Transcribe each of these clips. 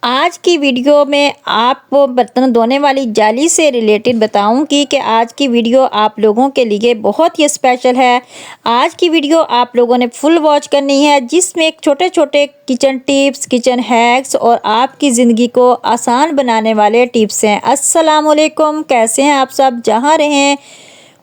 आज की वीडियो में आपको बर्तन धोने वाली जाली से रिलेटेड बताऊंगी कि आज की वीडियो आप लोगों के लिए बहुत ही स्पेशल है। आज की वीडियो आप लोगों ने फुल वॉच करनी है, जिसमें छोटे छोटे किचन टिप्स, किचन हैक्स और आपकी ज़िंदगी को आसान बनाने वाले टिप्स हैं। अस्सलाम वालेकुम, कैसे हैं आप सब? जहाँ रहें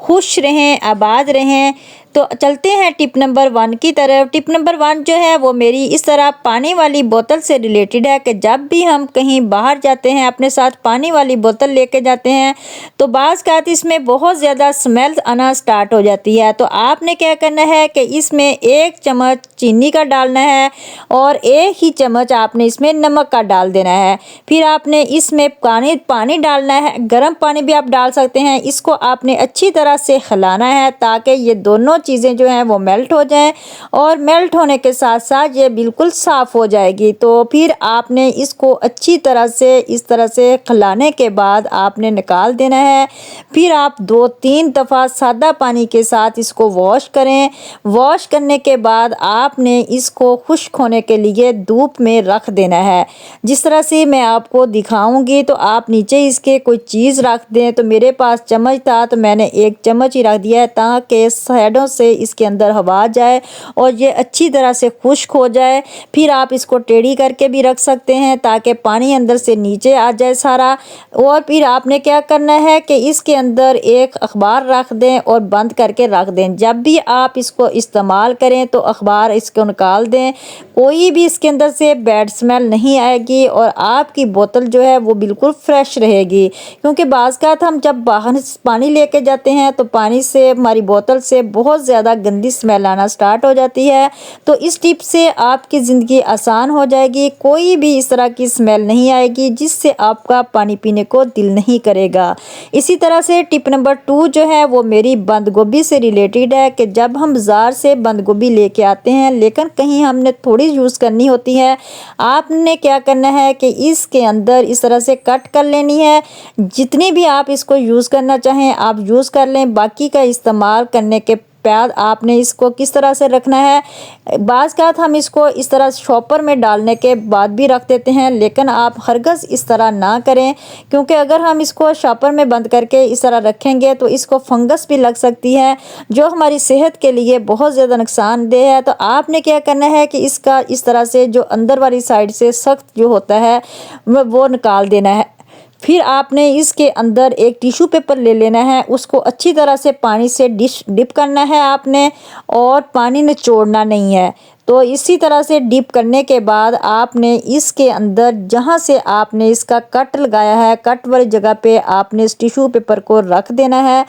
खुश रहें, आबाद रहें। तो चलते हैं टिप नंबर 1 की तरफ। टिप नंबर 1 जो है वो मेरी इस तरह पानी वाली बोतल से रिलेटेड है कि जब भी हम कहीं बाहर जाते हैं, अपने साथ पानी वाली बोतल लेके जाते हैं, तो बाज़ औक़ात इसमें बहुत ज़्यादा स्मेल आना स्टार्ट हो जाती है। तो आपने क्या करना है कि इसमें 1 चम्मच चीनी का डालना है और 1 ही चम्मच आपने इसमें नमक का डाल देना है। फिर आपने इसमें पानी डालना है, गर्म पानी भी आप डाल सकते हैं। इसको आपने अच्छी तरह से हिलाना है ताकि ये दोनों चीज़ें जो हैं वो मेल्ट हो जाएं, और मेल्ट होने के साथ साथ ये बिल्कुल साफ़ हो जाएगी। तो फिर आपने इसको अच्छी तरह से इस तरह से हिलाने के बाद आपने निकाल देना है। फिर आप 2-3 दफ़ा सादा पानी के साथ इसको वॉश करें। वॉश करने के बाद आपने इसको खुश्क होने के लिए धूप में रख देना है। जिस तरह से मैं आपको दिखाऊंगी, तो आप नीचे इसके कोई चीज़ रख दें। तो मेरे पास चम्मच था तो मैंने 1 चम्मच ही रख दिया है ताकि साइडों से इसके अंदर हवा जाए और ये अच्छी तरह से खुश्क हो जाए। फिर आप इसको टेढ़ी करके भी रख सकते हैं ताकि पानी अंदर से नीचे आ जाए सारा। और फिर आपने क्या करना है कि इसके अंदर एक अखबार रख दें और बंद करके रख दें। जब भी आप इसको इस्तेमाल करें तो अखबार इसको निकाल दें, कोई भी इसके अंदर से बैड स्मेल नहीं आएगी और आपकी बोतल जो है वो बिल्कुल फ्रेश रहेगी। क्योंकि बाज़ औक़ात हम जब बाहर पानी लेके जाते हैं तो पानी से, हमारी बोतल से बहुत ज़्यादा गंदी स्मेल आना स्टार्ट हो जाती है। तो इस टिप से आपकी ज़िंदगी आसान हो जाएगी, कोई भी इस तरह की स्मेल नहीं आएगी जिससे आपका पानी पीने को दिल नहीं करेगा। इसी तरह से टिप नंबर 2 जो है वो मेरी बंद गोभी से रिलेटेड है कि जब हम बाज़ार से बंद गोभी लेके आते हैं, लेकिन कहीं हमने थोड़ी यूज़ करनी होती है, आपने क्या करना है कि इसके अंदर इस तरह से कट कर लेनी है। जितनी भी आप इसको यूज़ करना चाहें आप यूज़ कर लें। बाकी का इस्तेमाल करने के बाद आपने इसको किस तरह से रखना है, बाज़ औक़ात हम इसको इस तरह शॉपर में डालने के बाद भी रख देते हैं, लेकिन आप हरगिज़ इस तरह ना करें। क्योंकि अगर हम इसको शॉपर में बंद करके इस तरह रखेंगे तो इसको फंगस भी लग सकती है, जो हमारी सेहत के लिए बहुत ज़्यादा नुकसानदेह है। तो आपने क्या करना है कि इसका इस तरह से जो अंदर वाली साइड से सख्त जो होता है वो निकाल देना है। फिर आपने इसके अंदर एक टिश्यू पेपर ले लेना है, उसको अच्छी तरह से पानी से डिप करना है आपने, और पानी निचोड़ना नहीं है। तो इसी तरह से डिप करने के बाद आपने इसके अंदर जहाँ से आपने इसका कट लगाया है, कट वाली जगह पे आपने इस टिश्यू पेपर को रख देना है।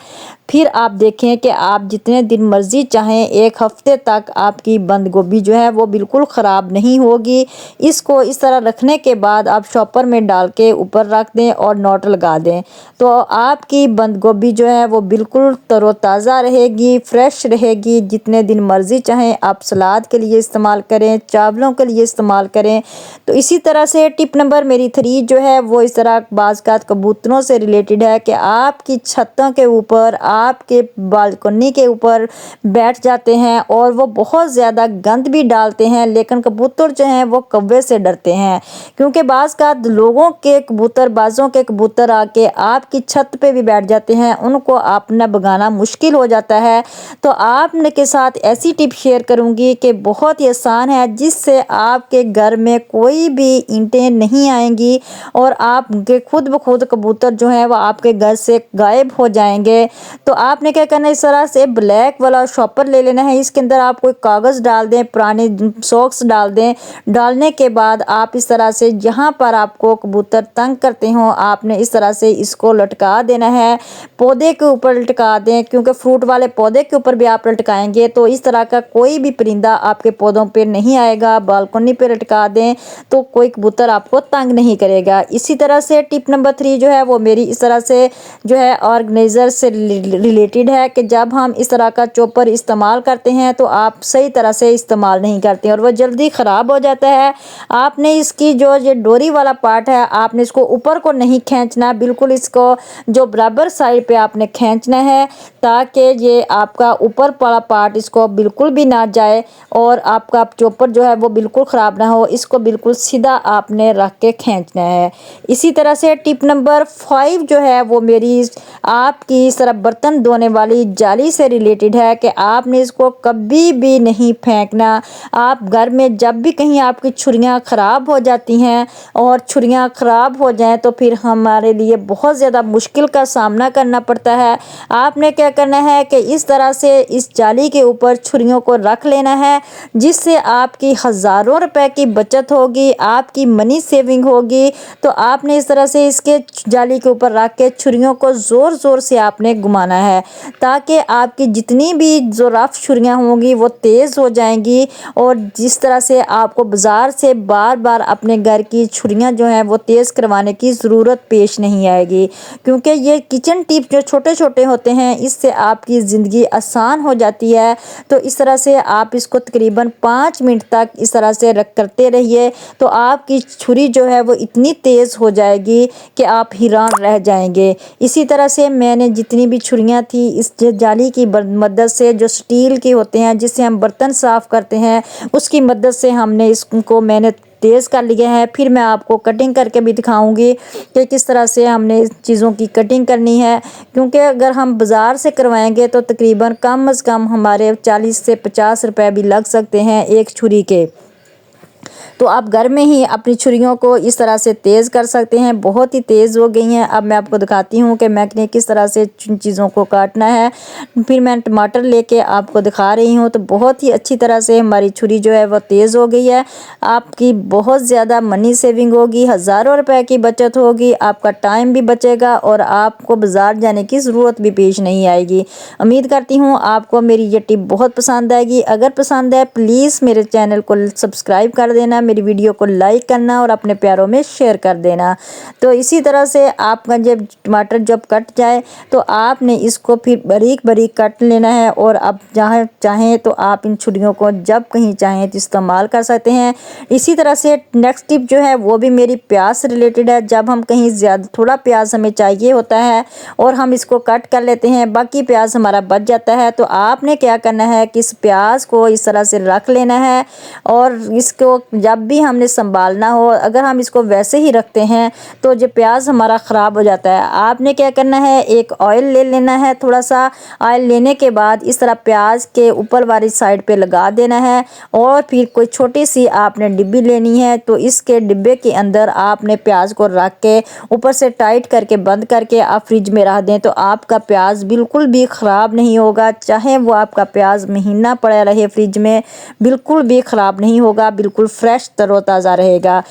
फिर आप देखें कि आप जितने दिन मर्ज़ी चाहें, 1 हफ़्ते तक आपकी बंद गोभी जो है वो बिल्कुल ख़राब नहीं होगी। इसको इस तरह रखने के बाद आप शॉपर में डाल के ऊपर रख दें और नॉट लगा दें, तो आपकी बंद गोभी जो है वो बिल्कुल तरोताज़ा रहेगी, फ्रेश रहेगी। जितने दिन मर्ज़ी चाहें आप सलाद के लिए इस्तेमाल करें, चावलों के लिए इस्तेमाल करें। तो इसी तरह से टिप नंबर मेरी 3 जो है वो इस तरह बाज़ औक़ात कबूतरों से रिलेटेड है कि आपकी छतों के ऊपर, आपके बालकनी के ऊपर बैठ जाते हैं और वो बहुत ज़्यादा गंद भी डालते हैं, लेकिन कबूतर जो हैं वो कौवे से डरते हैं। क्योंकि बाज़ औक़ात लोगों के कबूतर, बाज़ों के कबूतर आके आपकी छत पे भी बैठ जाते हैं, उनको अपना भगाना मुश्किल हो जाता है। तो आपने के साथ ऐसी टिप शेयर करूंगी कि बहुत ही आसान है, जिससे आपके घर में कोई भी ईंटें नहीं आएंगी और आपके खुद ब खुद कबूतर जो है वो आपके घर से गायब हो जाएंगे। तो आपने क्या करना है, इस तरह से ब्लैक वाला शॉपर ले लेना है। इसके अंदर आप कोई कागज़ डाल दें, पुराने सॉक्स डाल दें। डालने के बाद आप इस तरह से जहाँ पर आपको कबूतर तंग करते हों, आपने इस तरह से इसको लटका देना है। पौधे के ऊपर लटका दें, क्योंकि फ्रूट वाले पौधे के ऊपर भी आप लटकाएंगे तो इस तरह का कोई भी परिंदा आपके पौधों पे नहीं आएगा। बालकनी पे लटका दें तो कोई कबूतर आपको तंग नहीं करेगा। इसी तरह से टिप नंबर 3 जो है वो मेरी इस तरह से जो है ऑर्गेनाइज़र से रिलेटेड है कि जब हम इस तरह का चॉपर इस्तेमाल करते हैं तो आप सही तरह से इस्तेमाल नहीं करते और वह जल्दी ख़राब हो जाता है। आपने इसकी जो ये डोरी वाला पार्ट है, आपने इसको ऊपर को नहीं खींचना, बिल्कुल इसको जो बराबर साइड पे आपने खींचना है ताकि ये आपका ऊपर वाला पार्ट इसको बिल्कुल भी ना जाए और आपका चॉपर जो है वो बिल्कुल ख़राब ना हो, इसको बिल्कुल सीधा आपने रख के खींचना है। इसी तरह से टिप नंबर 5 जो है वो मेरी आपकी इस तरह बर्तन धोने वाली जाली से रिलेटेड है कि आपने इसको कभी भी नहीं फेंकना। आप घर में जब भी कहीं आपकी छुरियाँ ख़राब हो जाती हैं और छुरियाँ ख़राब हो जाएं तो फिर हमारे लिए बहुत ज़्यादा मुश्किल का सामना करना पड़ता है। आपने क्या करना है कि इस तरह से इस जाली के ऊपर छुरियों को रख लेना है, जिससे आपकी हज़ारों रुपए की बचत होगी, आपकी मनी सेविंग होगी। तो आपने इस तरह से इसके जाली के ऊपर रख के छुरियों को ज़ोर ज़ोर से आपने घुमाना है, ताकि आपकी जितनी भी जो रफ छुरियाँ होंगी वो तेज़ हो जाएंगी। और जिस तरह से आपको बाज़ार से बार बार अपने घर की छुरियाँ जो हैं वो तेज़ करवाने की ज़रूरत पेश नहीं आएगी, क्योंकि ये किचन टिप जो छोटे छोटे होते हैं इससे आपकी ज़िंदगी आसान हो जाती है। तो इस तरह से आप इसको तकरीबन 5 मिनट तक इस तरह से करते रहिए, तो आपकी छुरी जो है वो इतनी तेज़ हो जाएगी कि आप हैरान रह जाएंगे। इसी तरह से मैंने जितनी भी छुरियाँ थी इस जाली की मदद से, जो स्टील की होते हैं जिससे हम बर्तन साफ़ करते हैं, उसकी मदद से हमने इसको मैंने तेज़ कर लिया है। फिर मैं आपको कटिंग करके भी दिखाऊंगी कि किस तरह से हमने इस चीज़ों की कटिंग करनी है, क्योंकि अगर हम बाज़ार से करवाएंगे तो तकरीबन कम से कम हमारे 40 से 50 रुपए भी लग सकते हैं एक छुरी के। तो आप घर में ही अपनी छुरियों को इस तरह से तेज़ कर सकते हैं। बहुत ही तेज़ हो गई हैं। अब मैं आपको दिखाती हूँ कि मैंने किस तरह से चीज़ों को काटना है। फिर मैं टमाटर लेके आपको दिखा रही हूँ, तो बहुत ही अच्छी तरह से हमारी छुरी जो है वो तेज़ हो गई है। आपकी बहुत ज़्यादा मनी सेविंग होगी, हज़ारों रुपए की बचत होगी, आपका टाइम भी बचेगा और आपको बाज़ार जाने की ज़रूरत भी पेश नहीं आएगी। उम्मीद करती हूँ आपको मेरी ये टिप बहुत पसंद आएगी। अगर पसंद है प्लीज़ मेरे चैनल को सब्सक्राइब कर देना, मेरी वीडियो को लाइक करना और अपने प्यारों में शेयर कर देना। तो इसी तरह से आपका जब टमाटर जब कट जाए तो आपने इसको फिर बारीक बारीक काट लेना है। और अब जहाँ चाहें तो आप इन छुरियों को जब कहीं चाहें तो इस्तेमाल कर सकते हैं। इसी तरह से नेक्स्ट टिप जो है वो भी मेरी प्याज से रिलेटेड है। जब हम कहीं ज़्यादा थोड़ा प्याज हमें चाहिए होता है और हम इसको कट कर लेते हैं, बाकी प्याज हमारा बच जाता है, तो आपने क्या करना है कि इस प्याज को इस तरह से रख लेना है। और इसको जब भी हमने संभालना हो, अगर हम इसको वैसे ही रखते हैं तो जो प्याज हमारा ख़राब हो जाता है। आपने क्या करना है, एक ऑयल ले लेना है, थोड़ा सा ऑयल लेने के बाद इस तरह प्याज के ऊपर वाली साइड पे लगा देना है। और फिर कोई छोटी सी आपने डिब्बी लेनी है, तो इसके डिब्बे के अंदर आपने प्याज को रख के ऊपर से टाइट करके बंद करके आप फ्रिज में रख दें, तो आपका प्याज बिल्कुल भी ख़राब नहीं होगा। चाहे वो आपका प्याज महीना पड़ा रहे फ्रिज में, बिल्कुल भी ख़राब नहीं होगा, बिल्कुल फ्रेश तरोताज़ा रहेगा।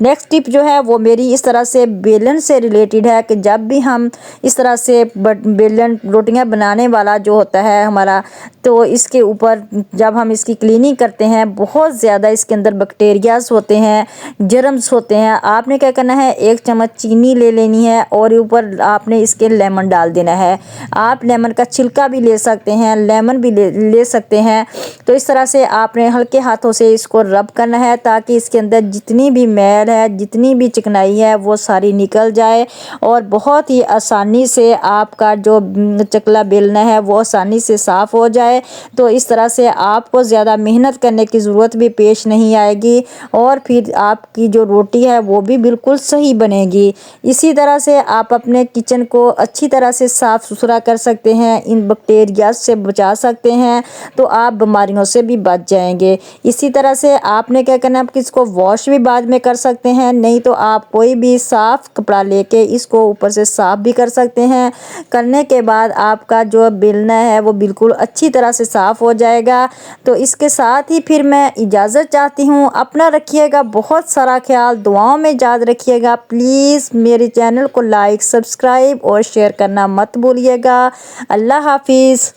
नेक्स्ट टिप जो है वो मेरी इस तरह से बेलन से रिलेटेड है कि जब भी हम इस तरह से बेलन रोटियां बनाने वाला जो होता है हमारा, तो इसके ऊपर जब हम इसकी क्लीनिंग करते हैं बहुत ज़्यादा इसके अंदर बैक्टीरियाज होते हैं, जर्म्स होते हैं। आपने क्या करना है, 1 चम्मच चीनी ले लेनी है और ऊपर आपने इसके लेमन डाल देना है। आप लेमन का छिलका भी ले सकते हैं, लेमन भी ले सकते हैं। तो इस तरह से आपने हल्के हाथों से इसको रब करना है ताकि इसके अंदर जितनी भी मैल है, जितनी भी चिकनाई है वो सारी निकल जाए और बहुत ही आसानी से आपका जो चकला बेलना है वो आसानी से साफ़ हो जाए। तो इस तरह से आपको ज़्यादा मेहनत करने की ज़रूरत भी पेश नहीं आएगी और फिर आपकी जो रोटी है वो भी बिल्कुल सही बनेगी। इसी तरह से आप अपने किचन को अच्छी तरह से साफ़ सुथरा कर सकते हैं, इन बैक्टीरिया से बचा सकते हैं, तो आप बीमारियों से भी बच जाएंगे। इसी तरह से आपने क्या करना है, आप इसको वॉश भी बाद में कर सकते हैं, नहीं तो आप कोई भी साफ़ कपड़ा लेके इसको ऊपर से साफ़ भी कर सकते हैं। करने के बाद आपका जो बेलना है वो बिल्कुल अच्छी तरह से साफ़ हो जाएगा। तो इसके साथ ही फिर मैं इजाज़त चाहती हूँ। अपना रखिएगा बहुत सारा ख्याल, दुआओं में याद रखिएगा। प्लीज़ मेरे चैनल को लाइक, सब्सक्राइब और शेयर करना मत भूलिएगा। अल्लाह हाफिज़।